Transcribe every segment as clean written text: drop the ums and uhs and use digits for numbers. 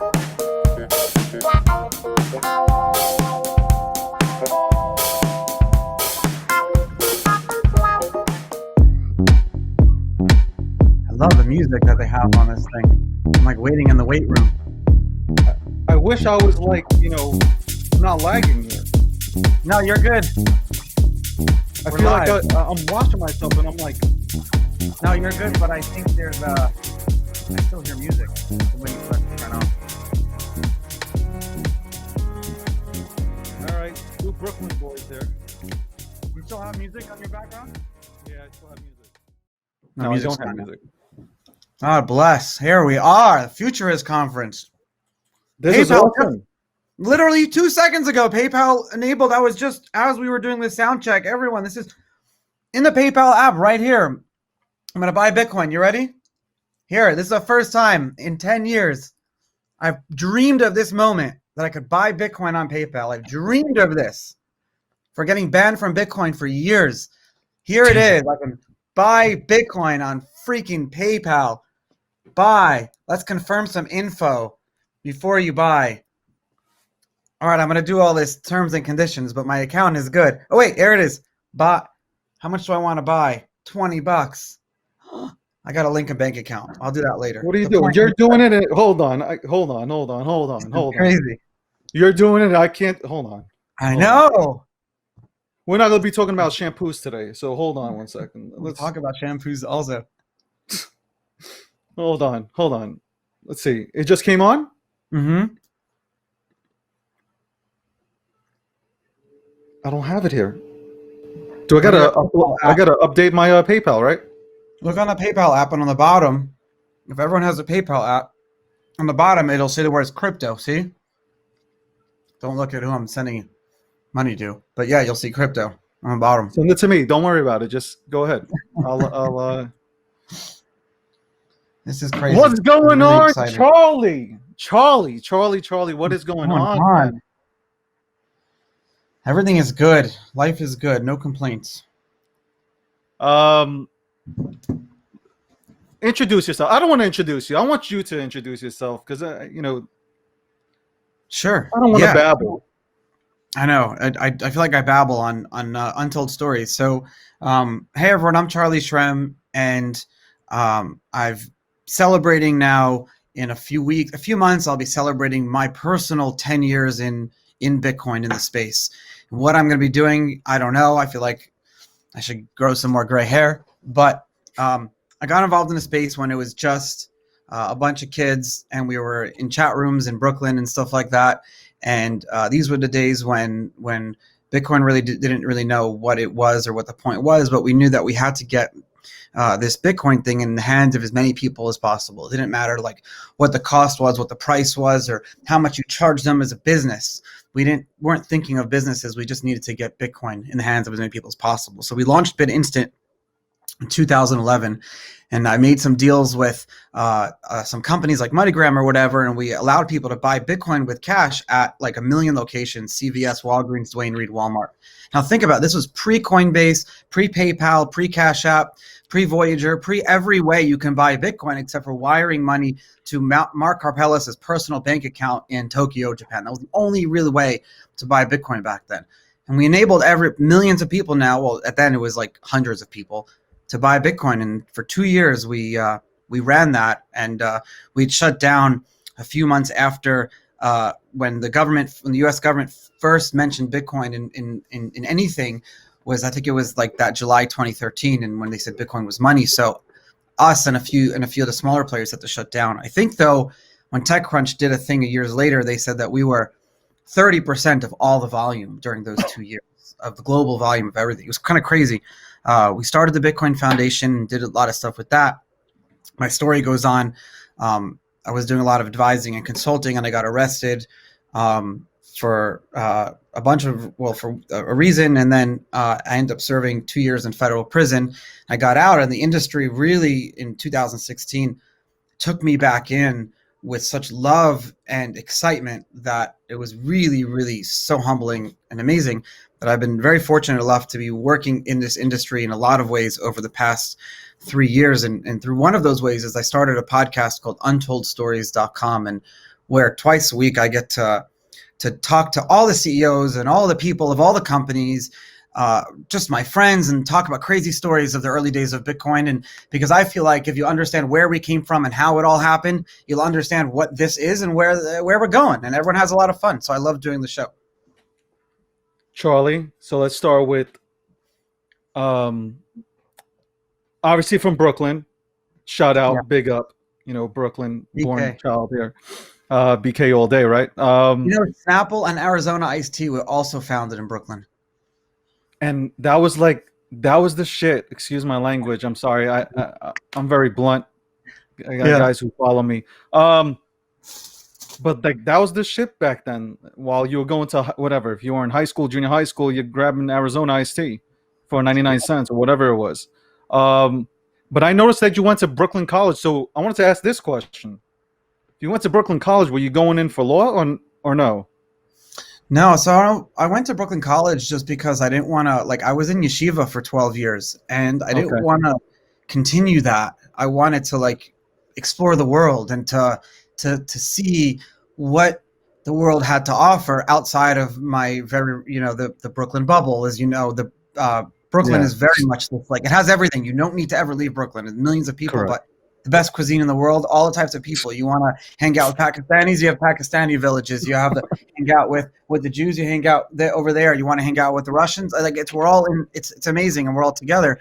I love the music that they have on this thing. I'm like waiting in the weight room. I wish I was like, not lagging here. No, you're good. I We're feel live. like I'm watching myself and I'm like, No, you're good, but I think there's I still hear music when you turn on. all right, two Brooklyn boys there. You still have music on your background? Yeah, I still have music. No, No, I music's don't have not. music. God bless. Here we are, the Futurist Conference. This is PayPal awesome. Literally 2 seconds ago, PayPal enabled. I was just, as we were doing this sound check, everyone, this is in the PayPal app right here. I'm going to buy Bitcoin. You ready? Here, this is the first time in 10 years I've dreamed of this moment that I could buy Bitcoin on PayPal. I've dreamed of this for getting banned from Bitcoin for years. Here it is. I can buy Bitcoin on freaking PayPal. Buy. Let's confirm some info before you buy. All right, I'm going to do all this terms and conditions, but my account is good. Oh, wait, here it is. Buy. How much do I want to buy? $20. I got to link a bank account. I'll do that later. What are you The doing? point You're is- doing it. Hold on. Crazy. You're doing it. I can't. Hold on. I know. We're not going to be talking about shampoos today, so hold on one second. Let's talk about shampoos also. Hold on. Let's see. It just came on? Mm-hmm. I don't have it here. Do I gotta update my PayPal, right? Look on the PayPal app, and on the bottom, if everyone has a PayPal app, on the bottom it'll say the words crypto. See? Don't look at who I'm sending money to, but yeah, you'll see crypto on the bottom. Send it to me. Don't worry about it. Just go ahead. I'll This is crazy. What's going I'm really on, excited. Charlie? What is going on? man? Everything is good. Life is good. No complaints. Introduce yourself. I don't want to introduce you. I want you to introduce yourself because Sure. I don't want to babble. I know. I feel like I babble on untold stories. So, hey everyone, I'm Charlie Shrem, and I've celebrating now in a few months. I'll be celebrating my personal 10 years in Bitcoin in the space. What I'm going to be doing, I don't know. I feel like I should grow some more gray hair, but I got involved in the space when it was just a bunch of kids, and we were in chat rooms in Brooklyn and stuff like that. And these were the days when Bitcoin really didn't really know what it was or what the point was, but we knew that we had to get this Bitcoin thing in the hands of as many people as possible. It didn't matter like what the cost was, what the price was, or how much you charge them as a business. We weren't thinking of businesses. We just needed to get Bitcoin in the hands of as many people as possible. So we launched BitInstant in 2011, and I made some deals with some companies like MoneyGram or whatever, and we allowed people to buy Bitcoin with cash at like 1 million locations: CVS, Walgreens, Duane Reade, Walmart. Now think about it. This was pre-Coinbase, pre-PayPal, pre-Cash App, pre-Voyager, pre-every way you can buy Bitcoin except for wiring money to Mark Karpeles' personal bank account in Tokyo, Japan. That was the only real way to buy Bitcoin back then. And we enabled millions of people now. Well, at then it was like hundreds of people to buy Bitcoin. And for 2 years, we ran that, and we'd shut down a few months after when the U.S. government first mentioned Bitcoin in anything was, I think it was like that July 2013, and when they said Bitcoin was money. So us and a few of the smaller players had to shut down. I think though, when TechCrunch did a thing years later, they said that we were 30% of all the volume during those 2 years of the global volume of everything. It was kind of crazy. We started the Bitcoin Foundation and did a lot of stuff with that. My story goes on. I was doing a lot of advising and consulting, and I got arrested for for a reason, and then I ended up serving 2 years in federal prison. I got out, and the industry really in 2016 took me back in with such love and excitement that it was really, really so humbling and amazing that I've been very fortunate enough to be working in this industry in a lot of ways over the past 3 years. And through one of those ways is I started a podcast called untoldstories.com. And where twice a week I get to talk to all the CEOs and all the people of all the companies, just my friends, and talk about crazy stories of the early days of Bitcoin. And because I feel like if you understand where we came from and how it all happened, you'll understand what this is and where we're going. And everyone has a lot of fun. So I love doing the show. Charlie. So let's start with um, obviously from Brooklyn. Shout out, Yeah. big up, Brooklyn born BK. child here. BK all day, right? Snapple and Arizona iced tea were also founded in Brooklyn. And that was the shit. Excuse my language. I'm sorry. I'm very blunt. I got guys who follow me. But that was the shit back then. While you were going to whatever, if you were in high school, junior high school, you're grabbing Arizona iced tea for 99 cents or whatever it was. But I noticed that you went to Brooklyn College, so I wanted to ask this question: if you went to Brooklyn College, were you going in for law or no? No, so I went to Brooklyn College just because I didn't want to, I was in yeshiva for 12 years and I didn't want to continue that. I wanted to explore the world and to see what the world had to offer outside of my very, the Brooklyn bubble. As you know, Brooklyn is very much it has everything. You don't need to ever leave Brooklyn. There's millions of people, but the best cuisine in the world, all the types of people. You want to hang out with Pakistanis, you have Pakistani villages. You have to hang out with the Jews, you hang out over there. You want to hang out with the Russians. We're all in. It's amazing, and we're all together.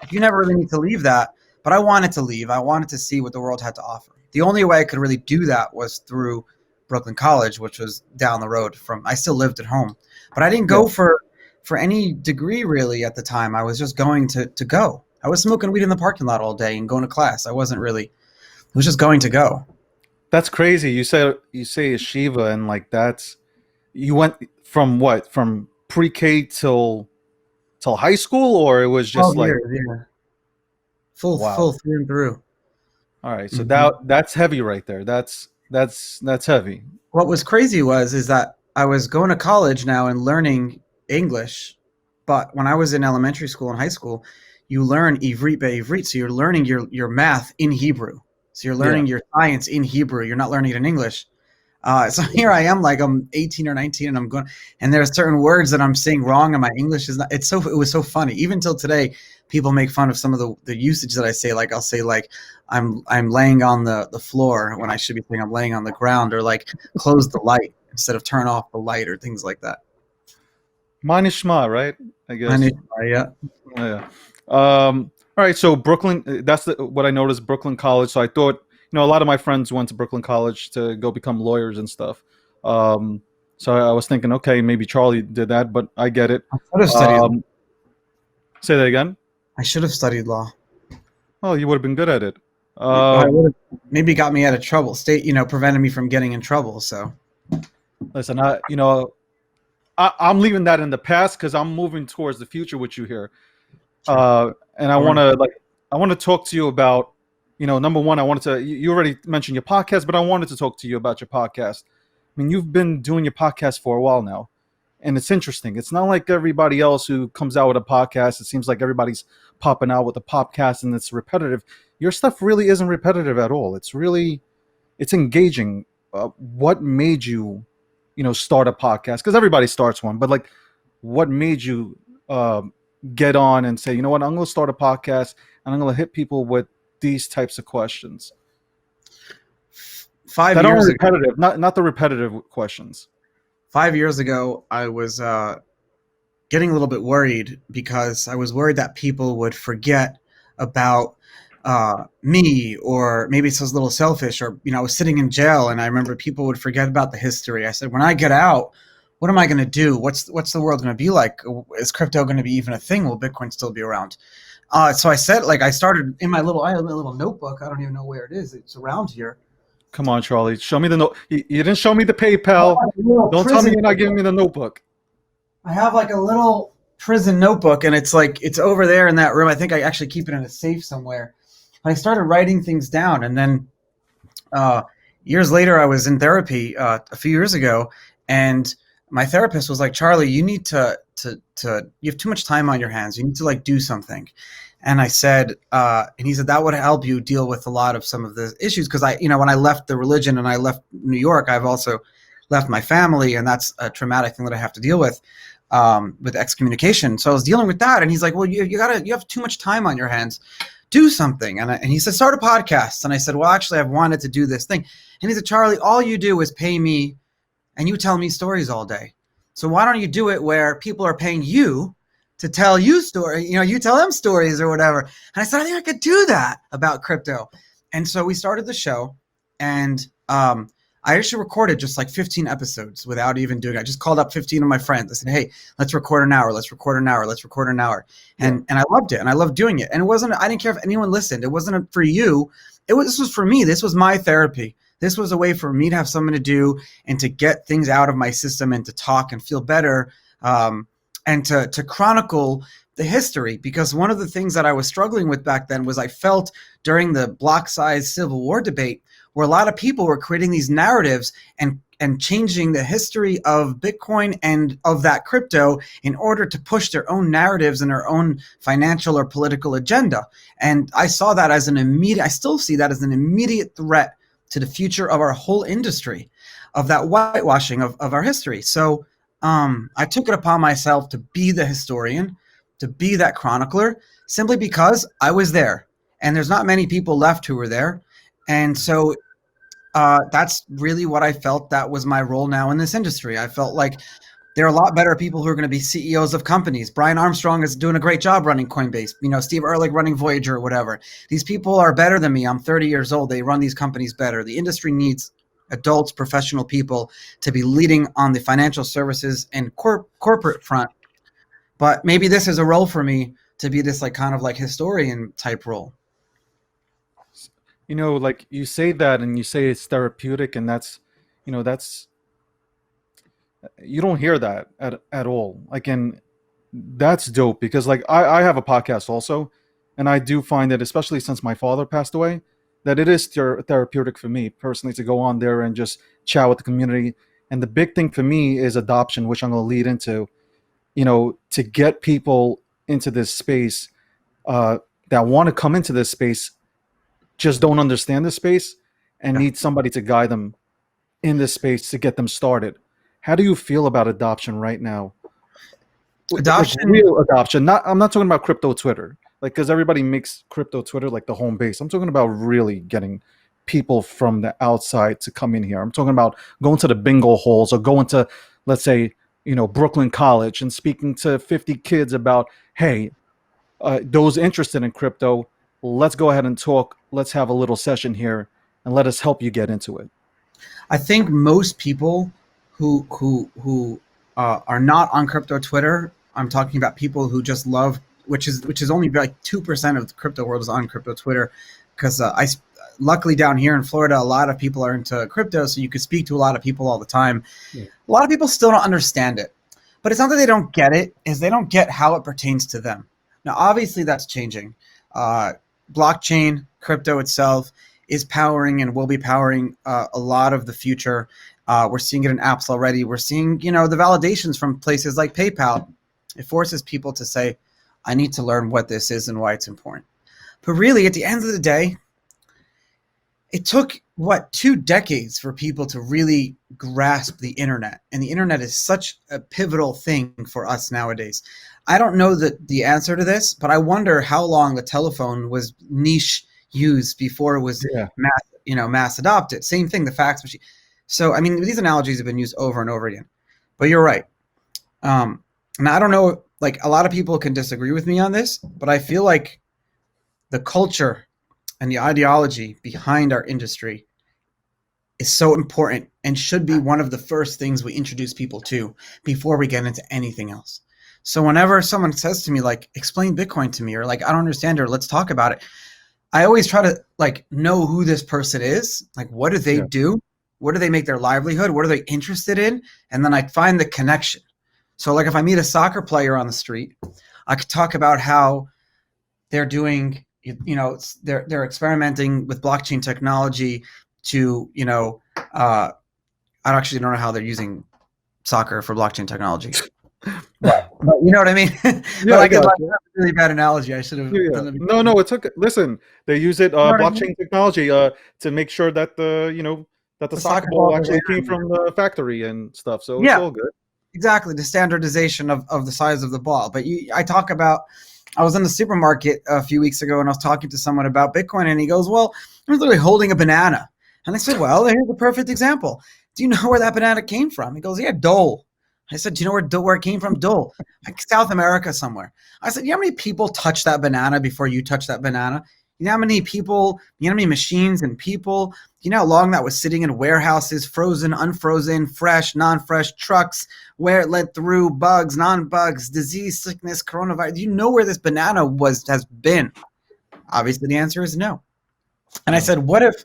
You never really need to leave that. But I wanted to leave. I wanted to see what the world had to offer. The only way I could really do that was through Brooklyn College, which was down the road from. I still lived at home, but I didn't go for any degree really at the time. I was just going to go. I was smoking weed in the parking lot all day and going to class. I wasn't really. It was just going to go. That's crazy. You say yeshiva and that's. You went from what? From pre-K till high school, or it was just full through and through. All right, so that's heavy right there. That's heavy. What was crazy is that I was going to college now and learning English, but when I was in elementary school and high school, you learn Ivrit be'Ivrit, so you're learning your math in Hebrew. So you're learning your science in Hebrew. You're not learning it in English. So here I am, I'm 18 or 19, and I'm going, and there are certain words that I'm saying wrong, and my English is not. It was so funny. Even till today, people make fun of some of the usage that I say. I'll say I'm laying on the floor when I should be saying I'm laying on the ground, or close the light instead of turn off the light, or things like that. Manishma, right? I guess. Manishma, yeah. All right. So Brooklyn. That's what I noticed. Brooklyn College. So I thought. A lot of my friends went to Brooklyn College to go become lawyers and stuff. So I was thinking, okay, maybe Charlie did that, but I get it. I should have studied. Say that again. I should have studied law. Oh, you would have been good at it. Maybe got me out of trouble. Prevented me from getting in trouble. So, listen, I'm leaving that in the past because I'm moving towards the future with you here, and I want to talk to you about. Number one, I wanted to. You already mentioned your podcast, but I wanted to talk to you about your podcast. I mean, you've been doing your podcast for a while now, and it's interesting. It's not like everybody else who comes out with a podcast. It seems like everybody's popping out with a podcast, and it's repetitive. Your stuff really isn't repetitive at all. It's engaging. What made you, start a podcast? Because everybody starts one, but what made you get on and say, you know what, I'm going to start a podcast, and I'm going to hit people with these types of questions 5 years ago, repetitive, not the repetitive questions. 5 years ago, I was getting a little bit worried because I was worried that people would forget about me, or maybe it's a little selfish, or I was sitting in jail and I remember people would forget about the history. I said, when I get out, what am I going to do? What's the world going to be like? Is crypto going to be even a thing? Will Bitcoin still be around? So I said, I started in I have my little notebook. I don't even know where it is. It's around here. Come on, Charlie. Show me the note. You didn't show me the PayPal. Don't tell me you're not giving me the notebook. I have a little prison notebook, and it's over there in that room. I think I actually keep it in a safe somewhere. But I started writing things down, and then years later, I was in therapy a few years ago, and my therapist was like, Charlie, you need to you have too much time on your hands. You need to do something. And I said, and he said that would help you deal with a lot of some of the issues because when I left the religion and I left New York, I've also left my family, and that's a traumatic thing that I have to deal with excommunication. So I was dealing with that, and he's like, "Well, you have too much time on your hands. Do something." And he said, "Start a podcast." And I said, "Well, actually, I've wanted to do this thing." And he said, "Charlie, all you do is pay me, and you tell me stories all day. So why don't you do it where people are paying you to tell you stories? You tell them stories or whatever." And I said, "I think I could do that about crypto." And so we started the show, and I actually recorded just like 15 episodes without even doing it. I just called up 15 of my friends. I said, "Hey, let's record an hour. Let's record an hour. Let's record an hour." And I loved it, and I loved doing it. And I didn't care if anyone listened. It wasn't for you. This was for me. This was my therapy. This was a way for me to have something to do and to get things out of my system and to talk and feel better, and to chronicle the history. Because one of the things that I was struggling with back then was I felt during the block size Civil War debate where a lot of people were creating these narratives and changing the history of Bitcoin and of that crypto in order to push their own narratives and their own financial or political agenda. And I saw that as I still see that as an immediate threat to the future of our whole industry, of that whitewashing of our history. So I took it upon myself to be the historian, to be that chronicler, simply because I was there. And there's not many people left who were there. And so that's really what I felt that was my role now in this industry. I felt like there are a lot better people who are going to be CEOs of companies. Brian Armstrong is doing a great job running Coinbase. Steve Ehrlich running Voyager or whatever. These people are better than me. I'm 30 years old. They run these companies better. The industry needs adults, professional people to be leading on the financial services and corporate front. But maybe this is a role for me to be this kind of historian type role. Like you say that and you say it's therapeutic, and that's you don't hear that at all. And that's dope because I have a podcast also, and I do find that, especially since my father passed away, that it is therapeutic for me personally to go on there and just chat with the community. And the big thing for me is adoption, which I'm going to lead into, to get people into this space that want to come into this space, just don't understand this space and need somebody to guide them in this space to get them started. How do you feel about adoption right now? Adoption, real adoption. I'm not talking about crypto Twitter, because everybody makes crypto Twitter like the home base. I'm talking about really getting people from the outside to come in here. I'm talking about going to the bingo halls or going to, let's say, Brooklyn College and speaking to 50 kids about, hey, those interested in crypto, let's go ahead and talk. Let's have a little session here and let us help you get into it. I think most people who are not on crypto Twitter, I'm talking about people who just love, which is only like 2% of the crypto world is on crypto Twitter, because luckily down here in Florida, a lot of people are into crypto, so you could speak to a lot of people all the time. Yeah. A lot of people still don't understand it, but it's not that they don't get it, is they don't get how it pertains to them. Now, obviously that's changing. Blockchain, crypto itself is powering and will be powering a lot of the future. We're seeing it in apps already. We're seeing, the validations from places like PayPal. It forces people to say, I need to learn what this is and why it's important. But really, at the end of the day, it took, 2 decades for people to really grasp the internet. And the internet is such a pivotal thing for us nowadays. I don't know the answer to this, but I wonder how long the telephone was niche used before it was mass adopted. Same thing, the fax machine. So, these analogies have been used over and over again. But you're right. And I don't know, a lot of people can disagree with me on this, but I feel like the culture and the ideology behind our industry is so important and should be one of the first things we introduce people to before we get into anything else. So whenever someone says to me, explain Bitcoin to me, or I don't understand it, or let's talk about it, I always try to know who this person is. What do they do? What do they make their livelihood? What are they interested in? And then I find the connection. So if I meet a soccer player on the street, I could talk about how they're doing, they're experimenting with blockchain technology to, I actually don't know how they're using soccer for blockchain technology. But you know what I mean? Yeah, But I I could got like you. that's a really bad analogy. I should have Yeah, yeah. done it No, before. no, it's okay. Listen, they use it You know what I mean? blockchain technology to make sure that the The soccer soccer ball ball goes actually came in. from the factory and stuff. So it's Yeah, all good. exactly. The standardization of the size of the ball. But I talk about. I was in the supermarket a few weeks ago and I was talking to someone about Bitcoin, and he goes, "Well, I'm literally holding a banana." And I said, "Well, here's a perfect example. Do you know where that banana came from?" He goes, "Yeah, Dole." I said, "Do you know where it came from?" Dole, like South America somewhere. I said, "You know how many people touch that banana before you touch that banana? You know how many people? You know how many machines and people? You know how long that was sitting in warehouses, frozen, unfrozen, fresh, non-fresh trucks, where it led through bugs, non-bugs, disease, sickness, coronavirus. Do you know where this banana has been?" Obviously, the answer is no. And I No. said, "What if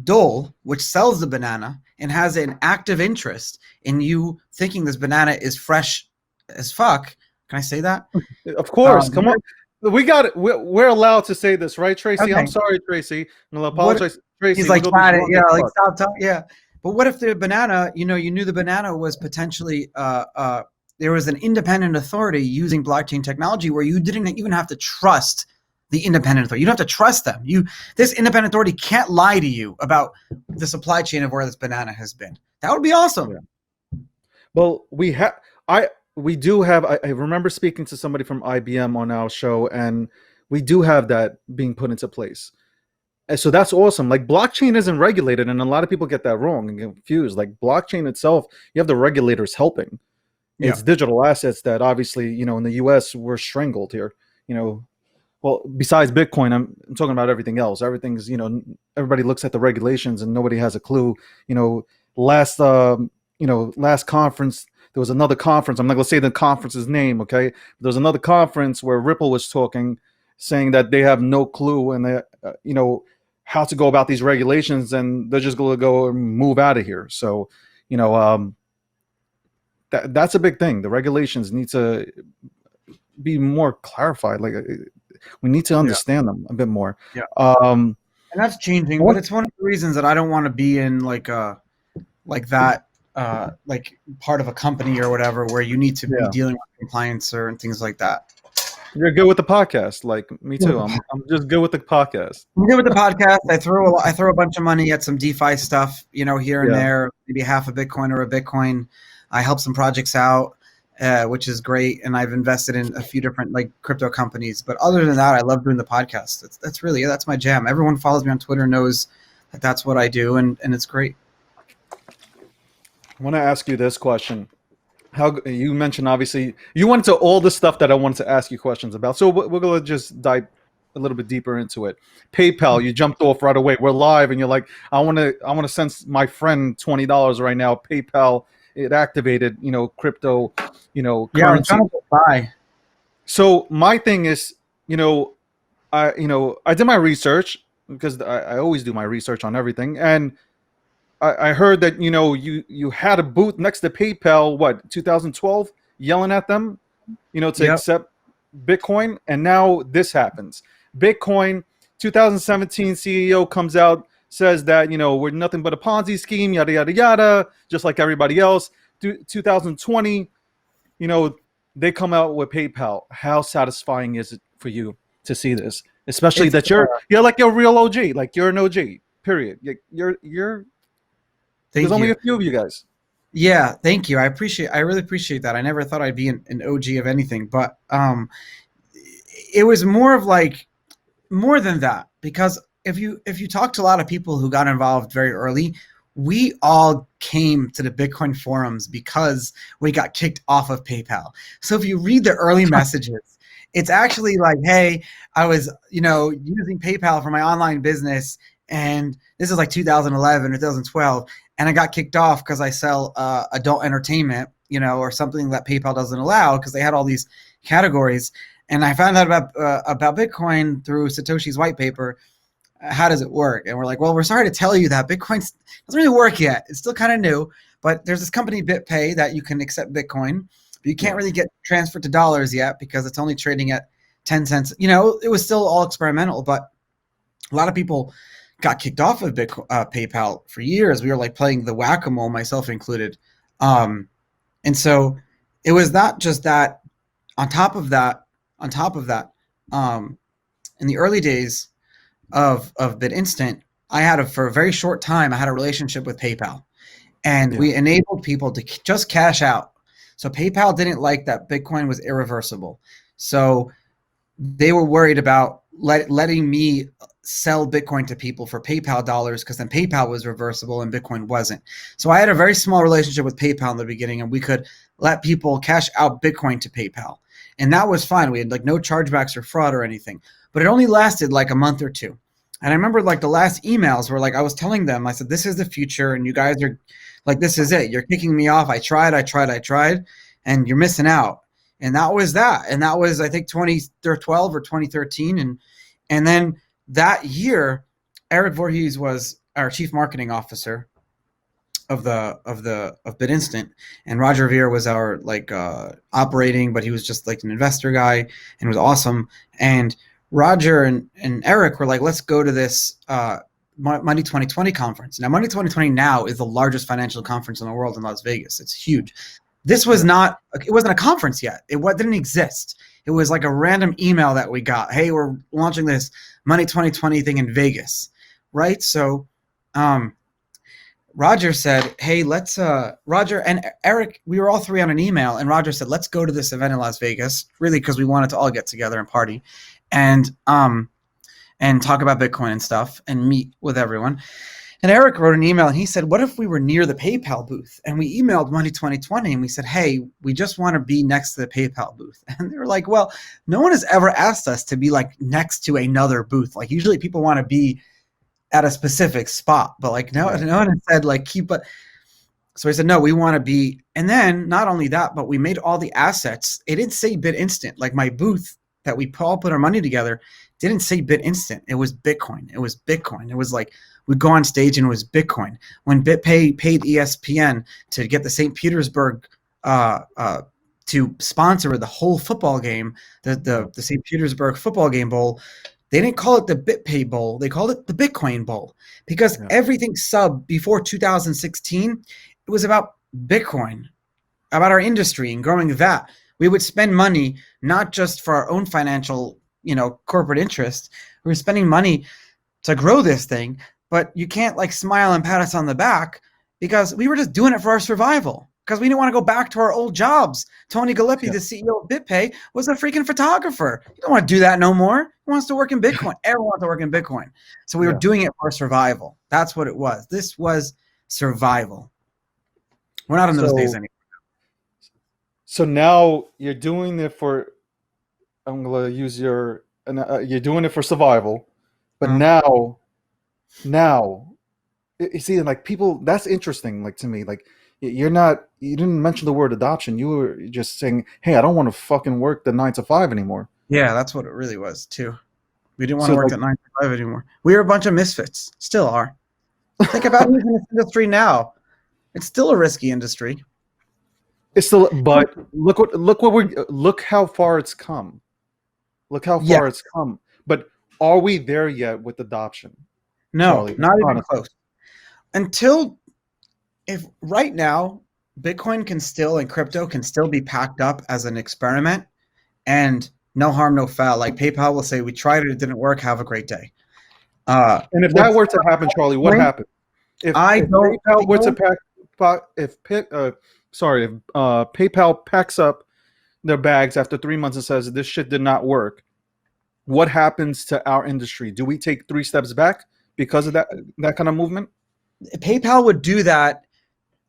Dole, which sells the banana and has an active interest in you thinking this banana is fresh as fuck?" Can I say that? Of course, come on. We got it. We're allowed to say this, right, Tracy? I'm Okay. sorry, Tracy. And I'll What apologize, Tracy. he's We're like gonna be trying to, wrong as like fuck. stop talking, yeah. But what if the banana, you knew the banana was potentially there was an independent authority using blockchain technology where you didn't even have to trust the independent authority. You don't have to trust them. This independent authority can't lie to you about the supply chain of where this banana has been. That would be awesome. Yeah. Well, we do have. I remember speaking to somebody from IBM on our show, and we do have that being put into place. And so that's awesome. Like blockchain isn't regulated, and a lot of people get that wrong and get confused. Like blockchain itself, you have the regulators helping. Yeah. It's digital assets that obviously, in the US we're strangled here. You know, well, besides Bitcoin, I'm talking about everything else. Everything's, everybody looks at the regulations and nobody has a clue. You know, last last conference, there was another conference. I'm not gonna say the conference's name, okay? There was another conference where Ripple was talking, saying that they have no clue and they, how to go about these regulations, and they're just gonna go and move out of here. So, you know, that's a big thing. The regulations need to be more clarified. Like we need to Yeah. understand them a bit more. Yeah. Um, And that's changing, but one, it's one of the reasons that I don't want to be in like that like part of a company or whatever where you need to be yeah, dealing with compliance or and things like that. you're good with the podcast. Like me too. I'm just good with the podcast. I'm good with the podcast. I throw a bunch of money at some DeFi stuff, here and Yeah, there, maybe half a Bitcoin or a Bitcoin. I help some projects out, which is great, and I've invested in a few different like crypto companies. But other than that, I love doing the podcast. That's really that's my jam. Everyone follows me on Twitter knows that that's what I do, and it's great. I want to ask you this question. How you mentioned obviously you went into all the stuff that I wanted to ask you questions about. So we're gonna just dive a little bit deeper into it. PayPal, you jumped off right away. We're live, and you're like, I want to send my friend $20 right now. PayPal, it activated, crypto, Yeah, I was currency. trying to buy. So my thing is, I did my research because I always do my research on everything, and I heard that you had a booth next to PayPal, what 2012, yelling at them, to Yep. accept Bitcoin, and now this happens. Bitcoin, 2017 CEO comes out, says that we're nothing but a Ponzi scheme, yada yada yada, just like everybody else. 2020, they come out with PayPal. How satisfying is it for you to see this, especially It's that you're like a real OG, like you're an OG. Period. You're there's Thank only you. a few of you guys. Yeah, thank you. I really appreciate that. I never thought I'd be an OG of anything, but it was more of like more than that because if you talk to a lot of people who got involved very early, we all came to the Bitcoin forums because we got kicked off of PayPal. So if you read the early messages, it's actually like, hey, I was, using PayPal for my online business, and this is like 2011 or 2012, and I got kicked off because I sell adult entertainment, or something that PayPal doesn't allow because they had all these categories. And I found out about Bitcoin through Satoshi's white paper. How does it work? And we're like, well, we're sorry to tell you that Bitcoin doesn't really work yet. It's still kind of new, but there's this company BitPay that you can accept Bitcoin, but you can't Yeah. really get transferred to dollars yet because it's only trading at 10 cents. It was still all experimental, but a lot of people got kicked off of PayPal for years. We were like playing the whack-a-mole, myself included. And so it was not just that. On top of that, on top of that, um, in the early days of BitInstant, for a very short time, I had a relationship with PayPal, and Yeah. we enabled people to just cash out. So PayPal didn't like that Bitcoin was irreversible. So they were worried about letting me sell Bitcoin to people for PayPal dollars, because then PayPal was reversible and Bitcoin wasn't. So I had a very small relationship with PayPal in the beginning, and we could let people cash out Bitcoin to PayPal. And that was fine. We had like no chargebacks or fraud or anything. But it only lasted like a month or two. And I remember like the last emails were like, I was telling them, I said, this is the future, and you guys are like, this is it. You're kicking me off. I tried, and you're missing out. And that was that. And that was, I think, 2012 or 2013. And then that year, Eric Voorhees was our chief marketing officer of BitInstant, and Roger Ver was our like operating, but he was just like an investor guy, and it was awesome. And Roger and Eric were like, let's go to this Money 2020 conference. Now, Money 2020 now is the largest financial conference in the world in Las Vegas. It's huge. This was not, it wasn't a conference yet. It didn't exist. It was like a random email that we got. Hey, we're launching this Money 2020 thing in Vegas, right? So Roger said, hey, let's, Roger and Eric, we were all three on an email, and Roger said, let's go to this event in Las Vegas, really because we wanted to all get together and party and talk about Bitcoin and stuff and meet with everyone. And Eric wrote an email, and he said, what if we were near the PayPal booth? And we emailed Money 2020, and we said, hey, we just want to be next to the PayPal booth. And they were like, well, no one has ever asked us to be like next to another booth. Like usually people want to be at a specific spot, but like no one has said like keep it. So I said, no, we want to be. And then not only that, but we made all the assets. It didn't say BitInstant. Like my booth that we all put our money together didn't say BitInstant. It was Bitcoin. It was Bitcoin. It was like we'd go on stage and it was Bitcoin. When BitPay paid ESPN to get the St. Petersburg to sponsor the whole football game, the St. Petersburg football game bowl, they didn't call it the BitPay Bowl. They called it the Bitcoin Bowl, because everything sub before 2016, it was about Bitcoin, about our industry and growing that. We would spend money not just for our own financial, corporate interest. We were spending money to grow this thing, but you can't like smile and pat us on the back, because we were just doing it for our survival, because we didn't want to go back to our old jobs. Tony Gillespie, the CEO of BitPay, was a freaking photographer. You don't want to do that no more. He wants to work in Bitcoin. Everyone wants to work in Bitcoin. So we were doing it for survival. That's what it was. This was survival. We're not in those days anymore. So now you're doing it for, I'm going to use you're doing it for survival, but now, you see, like people, that's interesting. Like to me, like you didn't mention the word adoption. You were just saying, hey, I don't want to fucking work the 9 to 5 anymore. Yeah, that's what it really was too. We didn't want to work that 9 to 5 anymore. We were a bunch of misfits. Still are. Think about using this industry now. It's still a risky industry. It's still, but look how far it's come. Look how far it's come. But are we there yet with adoption? No, Charlie, not even close. If right now Bitcoin can still and crypto can still be packed up as an experiment and no harm, no foul. Like PayPal will say, we tried it, it didn't work. Have a great day. And if that were to happen, Charlie, what happened? If PayPal packs up their bags after 3 months and says this shit did not work, what happens to our industry? Do we take 3 steps back because of that kind of movement? PayPal would do that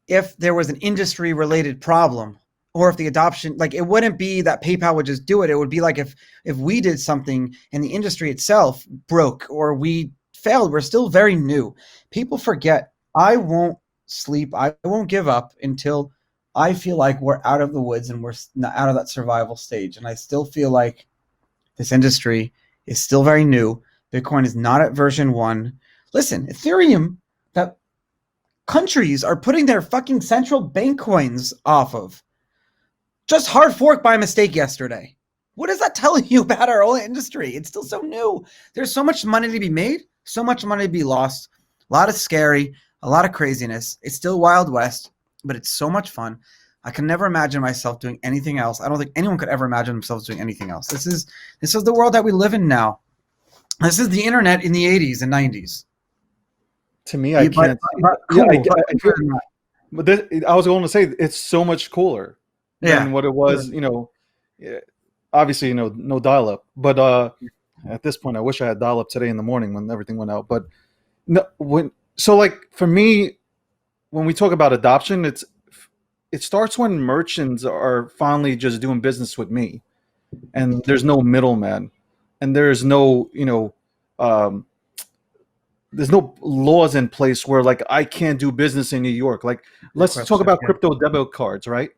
if there was an industry related problem, or if the adoption, like it wouldn't be that PayPal would just do it. It would be like if we did something and the industry itself broke or we failed. We're still very new. People forget. I won't sleep. I won't give up until I feel like we're out of the woods and we're out of that survival stage. And I still feel like this industry is still very new. Bitcoin is not at version 1. Listen, Ethereum, that countries are putting their fucking central bank coins off of, just hard fork by mistake yesterday. What does that tell you about our whole industry? It's still so new. There's so much money to be made, so much money to be lost, a lot of scary, a lot of craziness. It's still Wild West, but it's so much fun. I can never imagine myself doing anything else. I don't think anyone could ever imagine themselves doing anything else. This is the world that we live in now. This is the internet in the 80s and 90s. To me, I can't. Yeah, but I was going to say it's so much cooler than what it was. Yeah, obviously, no dial-up. But at this point, I wish I had dial-up today in the morning when everything went out. But no, like for me, when we talk about adoption, it starts when merchants are finally just doing business with me, and there's no middleman, and there's no um, there's no laws in place where like I can't do business in New York. Like let's talk about crypto debit cards, right?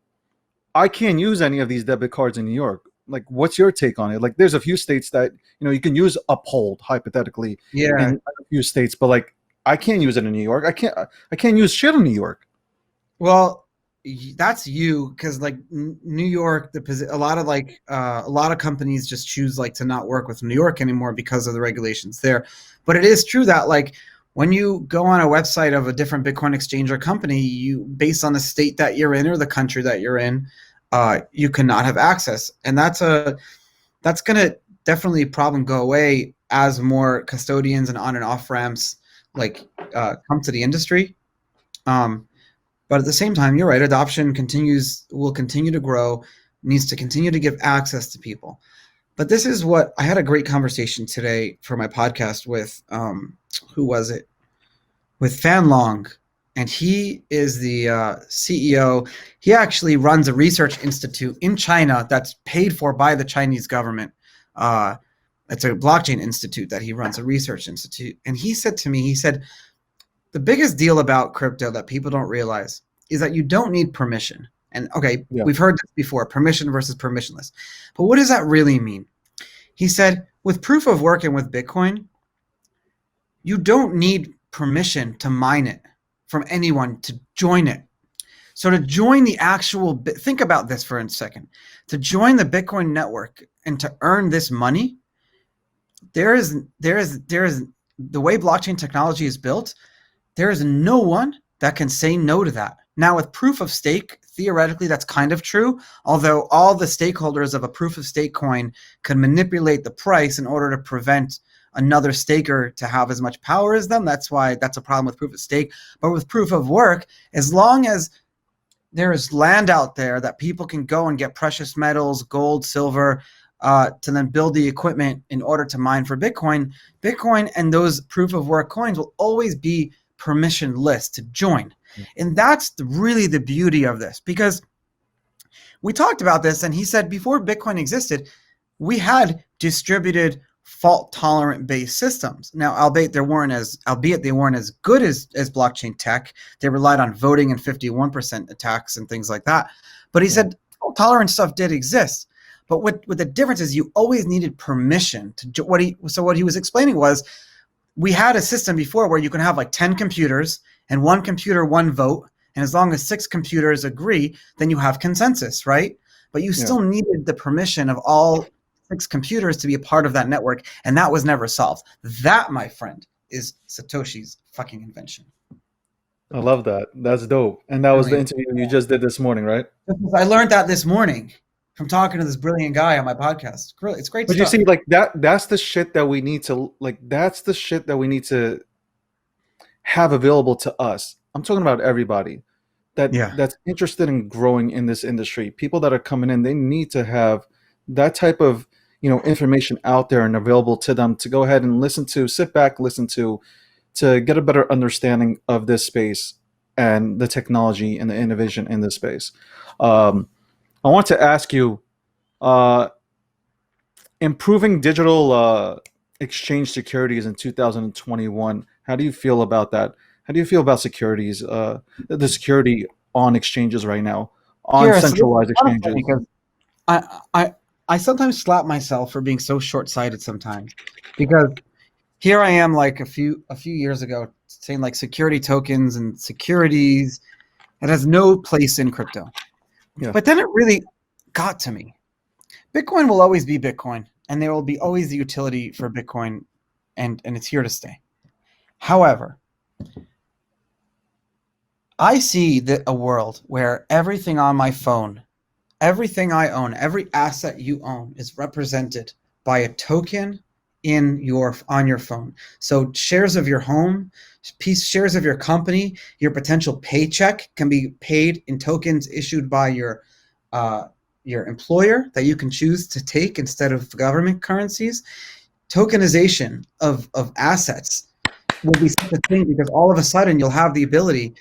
I can't use any of these debit cards in New York. Like, what's your take on it? Like, there's a few states that you can use Uphold hypothetically in a few states, but like I can't use it in New York. I can't use shit in New York. Well, that's you, because like New York, a lot of companies just choose like to not work with New York anymore because of the regulations there. But it is true that like when you go on a website of a different Bitcoin exchange or company, you based on the state that you're in or the country that you're in, you cannot have access, and that's gonna definitely problem go away as more custodians and on and off ramps like come to the industry. But at the same time, you're right. Adoption will continue to grow, needs to continue to give access to people. But this is what I had a great conversation today for my podcast with, who was it? With Fan Long. And he is the CEO. He actually runs a research institute in China that's paid for by the Chinese government. It's a blockchain institute that he runs, a research institute. And he said to me, he said, the biggest deal about crypto that people don't realize is that you don't need permission. And okay, we've heard this before, permission versus permissionless. But what does that really mean? He said, with proof of work and with Bitcoin, you don't need permission to mine it from anyone to join it. So to join the actual, think about this for a second. To join the Bitcoin network and to earn this money, there is the way blockchain technology is built, there is no one that can say no to that. Now, with proof of stake, theoretically, that's kind of true, although all the stakeholders of a proof of stake coin can manipulate the price in order to prevent another staker to have as much power as them. That's why that's a problem with proof of stake. But with proof of work, as long as there is land out there that people can go and get precious metals, gold, silver, to then build the equipment in order to mine for Bitcoin and those proof of work coins will always be permissionless to join. And that's really the beauty of this, because we talked about this and he said before Bitcoin existed, we had distributed fault tolerant based systems. Now, albeit they weren't as good as blockchain tech. They relied on voting and 51% attacks and things like that. But he said fault tolerant stuff did exist. But what the difference is, you always needed permission to what he was explaining was, we had a system before where you can have like 10 computers and one computer, one vote. And as long as 6 computers agree, then you have consensus, right? But you still needed the permission of all 6 computers to be a part of that network. And that was never solved. That, my friend, is Satoshi's fucking invention. I love that. That's dope. And that was the interview you just did this morning, right? I learned that this morning from talking to this brilliant guy on my podcast. It's great stuff. But you see, like that's the shit that we need to have available to us. I'm talking about everybody that's interested in growing in this industry. People that are coming in, they need to have that type of information out there and available to them to go ahead and sit back, listen to get a better understanding of this space and the technology and the innovation in this space. I want to ask you, improving digital exchange securities in 2021. How do you feel about that? How do you feel about securities, the security on exchanges right now, on centralized exchanges? Because I sometimes slap myself for being so short-sighted sometimes, because here I am like a few years ago saying like security tokens and securities, it has no place in crypto. Yeah. But then it really got to me. Bitcoin will always be Bitcoin, and there will be always the utility for Bitcoin, and it's here to stay. However, I see a world where everything on my phone, everything I own, every asset you own is represented by a token in your on your phone. So shares of your home, shares of your company, your potential paycheck can be paid in tokens issued by uh, your employer that you can choose to take instead of government currencies. Tokenization of assets will be such a thing because all of a sudden you'll have the ability.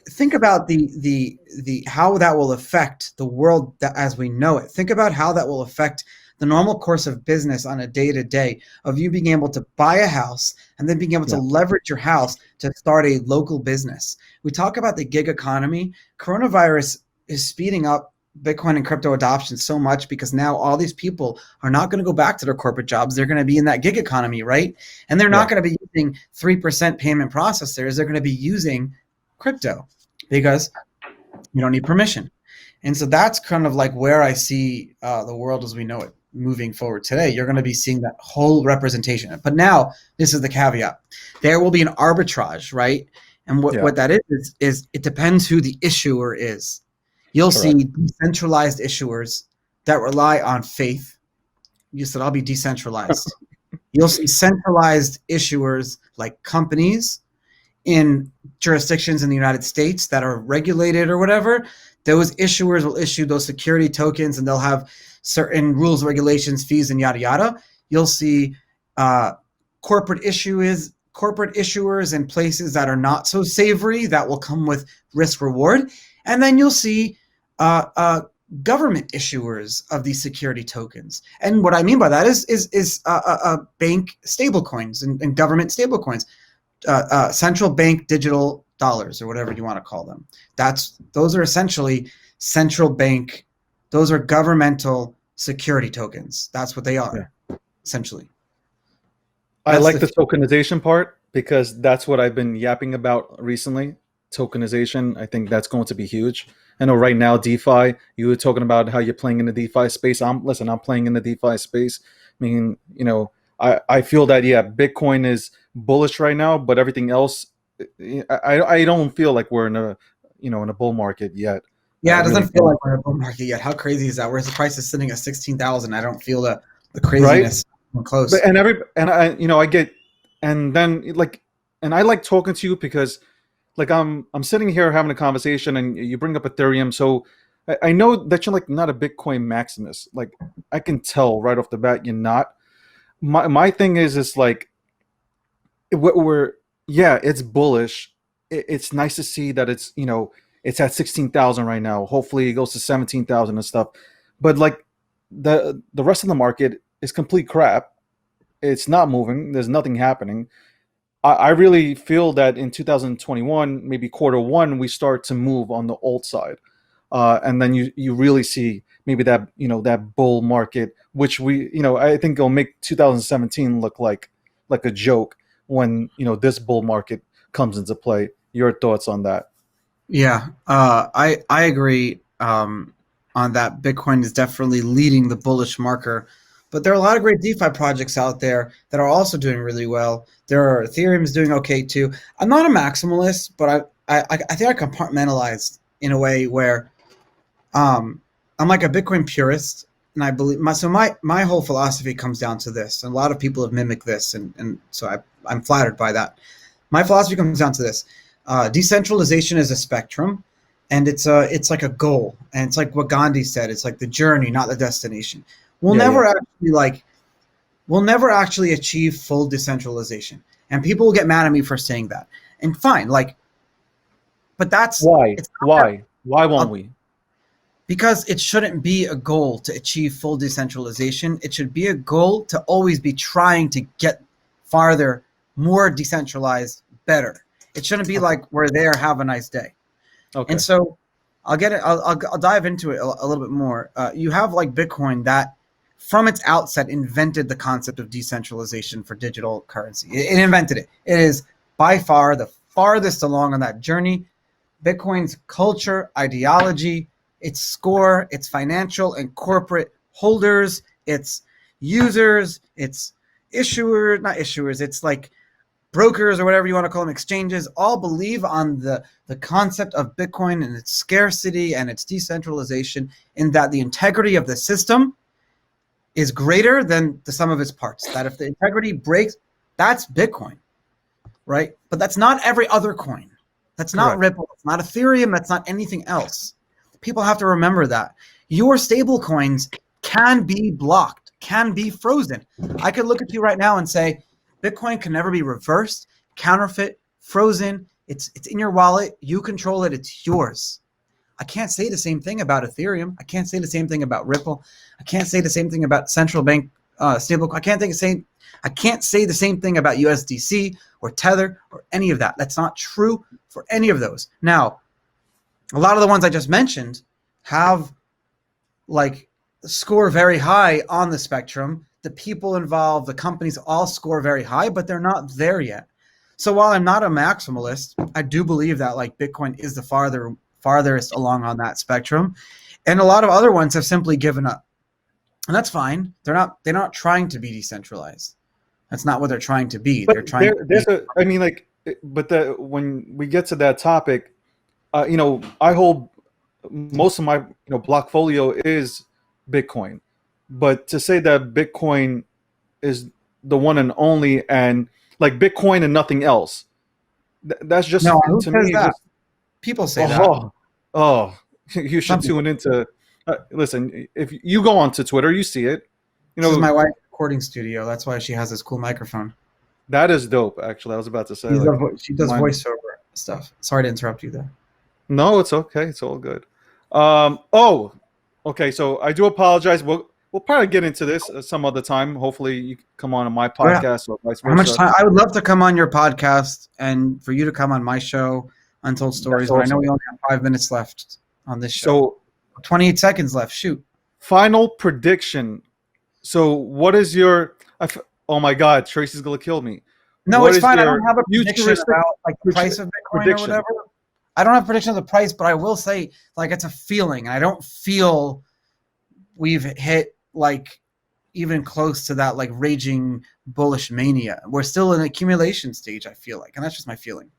Think about the how that will affect the world that, as we know it. Think about how that will affect the normal course of business on a day to day of you being able to buy a house and then being able to Yeah, leverage your house to start a local business. We talk about the gig economy. Coronavirus is speeding up Bitcoin and crypto adoption so much because now all these people are not going to go back to their corporate jobs. They're going to be in that gig economy, right? And they're not yeah, going to be using 3% payment processors. They're going to be using crypto because you don't need permission. And so that's kind of like where I see the world as we know it moving forward today. You're going to be seeing that whole representation. But now, this is the caveat: there will be an arbitrage, right? And yeah. what that is it depends who the issuer is. You'll see Correct. decentralized issuers that rely on faith. You said I'll be decentralized. You'll see centralized issuers like companies in jurisdictions in the United States that are regulated or whatever. Those issuers will issue those security tokens and they'll have certain rules, regulations, fees, and yada yada. You'll see uh, corporate issuers in places that are not so savory that will come with risk reward, and then you'll see uh, uh, government issuers of these security tokens. And what I mean by that is bank stablecoins and government stablecoins, central bank digital dollars or whatever you want to call them. Those are essentially central bank. Those are governmental security tokens. That's what they Yeah. are, essentially. I That's like the the tokenization part because that's what I've been yapping about recently. Tokenization, I think that's going to be huge. I know right now DeFi, you were talking about how you're playing in the DeFi space. I'm playing in the DeFi space. I mean, I feel that yeah, Bitcoin is bullish right now, but everything else, I don't feel like we're in a in a bull market yet. I Yeah. It really doesn't feel don't. like we're in a bull market yet. How crazy is that? Whereas the price is sitting at 16,000, I don't feel the Right? craziness But close. and I get and then like and I like talking to you because like I'm sitting here having a conversation and you bring up Ethereum. So I know that you're like not a Bitcoin maximus. Like I can tell right off the bat you're not. My thing is like we're yeah, it's bullish. It's nice to see that it's at 16,000 right now. Hopefully it goes to 17,000 and stuff. But like the rest of the market is complete crap. It's not moving. There's nothing happening. I really feel that in 2021, maybe quarter 1, we start to move on the alt side, and then you really see maybe that bull market, which I think it'll make 2017 look like a joke when this bull market comes into play. Your thoughts on that? Yeah, I agree on that. Bitcoin is definitely leading the bullish marker, but there are a lot of great DeFi projects out there that are also doing really well. There are Ethereum's doing okay too. I'm not a maximalist, but I think I compartmentalized in a way where um, I'm like a Bitcoin purist, and I believe my whole philosophy comes down to this, and a lot of people have mimicked this, and so I'm flattered by that. My philosophy comes down to this: decentralization is a spectrum, and it's like a goal, and it's like what Gandhi said: it's like the journey, not the destination. We'll Yeah, yeah, never actually like we'll never actually achieve full decentralization, and people will get mad at me for saying that. And fine, like, but that's why it's not that. why won't I'll, we? because it shouldn't be a goal to achieve full decentralization. It should be a goal to always be trying to get farther, more decentralized, better. It shouldn't be Okay, like we're there, have a nice day. And okay, so I'll get it. I'll dive into it a little bit more. You have like Bitcoin that, from its outset, invented the concept of decentralization for digital currency. It invented it. It is by far the farthest along on that journey. Bitcoin's culture, ideology, its score, its financial and corporate holders, its users, its issuers, not issuers, it's like brokers or whatever you want to call them, exchanges, all believe on the concept of Bitcoin and its scarcity and its decentralization, in that the integrity of the system is greater than the sum of its parts. That if the integrity breaks, that's Bitcoin, right? But that's not every other coin. That's not Correct. Ripple. It's not Ethereum. That's not anything else. People have to remember that. Your stable coins can be blocked, can be frozen. I could look at you right now and say, Bitcoin can never be reversed, counterfeit, frozen. It's in your wallet. You control it. It's yours. I can't say the same thing about Ethereum. I can't say the same thing about Ripple. I can't say the same thing about central bank stable. I can't say the same thing about USDC or Tether or any of that. That's not true for any of those. Now, a lot of the ones I just mentioned have like score very high on the spectrum. The people involved, the companies all score very high, but they're not there yet. So while I'm not a maximalist, I do believe that like Bitcoin is the farthest along on that spectrum, and a lot of other ones have simply given up, and that's fine. They're not trying to be decentralized. That's not what they're trying to be. But They're trying. I mean, like, but when we get to that topic, I hold most of my blockfolio is Bitcoin, but to say that Bitcoin is the one and only, and like Bitcoin and nothing else, that's just No, who to says me. that? Just, People say that. oh, you Some should tune into. Listen, if you go onto Twitter, you see it. This is my wife's recording studio. That's why she has this cool microphone. That is dope. Actually, I was about to say She does voiceover stuff. Sorry to interrupt you there. No, it's okay. It's all good. Okay. So I do apologize. We'll probably get into this some other time. Hopefully, you can come on my podcast or vice versa. How much time? I would love to come on your podcast and for you to come on my show, Untold Stories. But I know we only have 5 minutes left on this show. So 28 seconds left. Shoot. Final prediction. So what is your? Oh my God, Tracy's gonna kill me. No, it's fine. I don't have a prediction about like the price of Bitcoin or whatever. I don't have a prediction of the price, but I will say like it's a feeling. I don't feel we've hit like even close to that like raging bullish mania. We're still in an accumulation stage, I feel like, and that's just my feeling.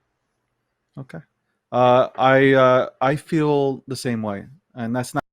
Okay. I feel the same way, and that's not